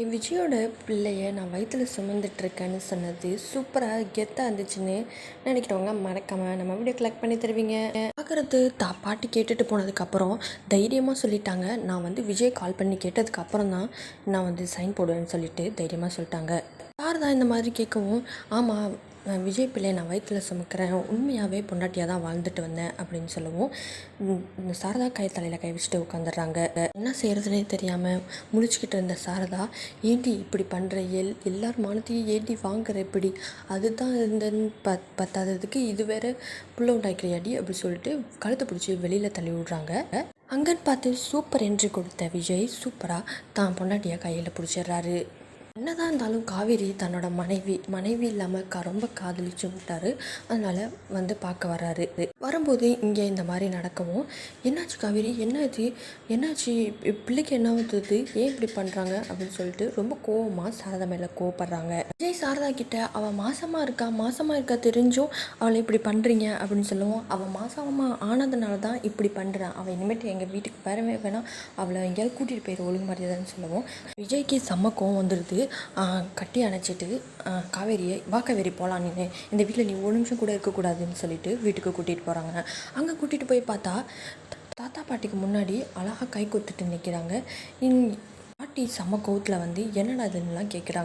என் விஜயோட பிள்ளைய நான் வயிற்றில் சுமந்துட்டுருக்கேன்னு சொன்னது சூப்பராக கெத்தாக இருந்துச்சுன்னு நினைக்கிறவங்க மறக்காமல் நம்ம வீடியோ கலெக்ட் பண்ணி தருவீங்க. பார்க்குறது பாட்டி கேட்டுட்டு போனதுக்கப்புறம் தைரியமாக சொல்லிட்டாங்க. நான் விஜய் கால் பண்ணி கேட்டதுக்கப்புறம் தான் நான் சைன் போடுவேன்னு சொல்லிட்டு தைரியமாக சொல்லிட்டாங்க. யார் தான் இந்த மாதிரி கேட்கவும், ஆமாம் விஜய் பிள்ளையை நான் வயிற்றில் சுமக்கிறேன், உண்மையாகவே பொண்டாட்டியாக தான் வாழ்ந்துட்டு வந்தேன் அப்படின்னு சொல்லவும் இந்த சாரதா தலையில் கை வச்சுட்டு உட்காந்துடுறாங்க. என்ன செய்கிறதுனே தெரியாமல் முழிச்சுக்கிட்டு இருந்த சாரதா, ஏண்டி இப்படி பண்ணுற, எல்லார் மானத்தையும் ஏண்டி வாங்குற, இப்படி அதுதான் இருந்தன்னு பத்தாததுக்கு இது வேற புள்ள உண்டாக்கிறியாடி அப்படி சொல்லிட்டு கழுத்தை பிடிச்சி வெளியில் தள்ளி விடுறாங்க. அங்கன்னு பார்த்து சூப்பர் என்ட்ரி கொடுத்த விஜய் சூப்பராக தான் பொண்டாட்டியை கையில் பிடிச்சிடுறாரு. என்னதான் இருந்தாலும் காவேரி தன்னோட மனைவி இல்லாமல் ரொம்ப காதலிச்சு விட்டாரு. அதனால் பார்க்க வர்றாரு. வரும்போது இங்கே இந்த மாதிரி நடக்கவும், என்னாச்சு காவேரி, என்னாச்சு பிள்ளைக்கு என்ன ஆகுது, ஏன் இப்படி பண்ணுறாங்க அப்படின்னு சொல்லிட்டு ரொம்ப கோவமாக சாரதா மேலே கோவப்படுறாங்க. விஜய் சாரதா கிட்ட அவள் மாசமாக இருக்கா தெரிஞ்சும் அவளை இப்படி பண்ணுறீங்க அப்படின்னு சொல்லுவோம். அவள் மாசமாக ஆனதுனால தான் இப்படி பண்ணுறான், அவள் இனிமேட்டு எங்கள் வீட்டுக்கு வரவே வேணாம், அவளை எங்கேயாவது கூட்டிகிட்டு போயிரு ஒழுங்கு மரியாதைன்னு சொல்லுவோம். விஜய்க்கு செம்ம கோவம் வந்துடுது. கட்டி அணைச்சிட்டு, காவேரி போகலாம், நீ இந்த வீட்டில் நீ ஒரு நிமிஷம் கூட இருக்கக்கூடாதுன்னு சொல்லிட்டு வீட்டுக்கு கூட்டிகிட்டு போகிறாங்க. அங்கே கூட்டிகிட்டு போய் பார்த்தா தாத்தா பாட்டிக்கு முன்னாடி அழகாக கை கொத்துட்டு நிற்கிறாங்க. பாட்டி செம்ம கோவத்தில் என்னடா இதுன்னெலாம் கேட்குறாங்க.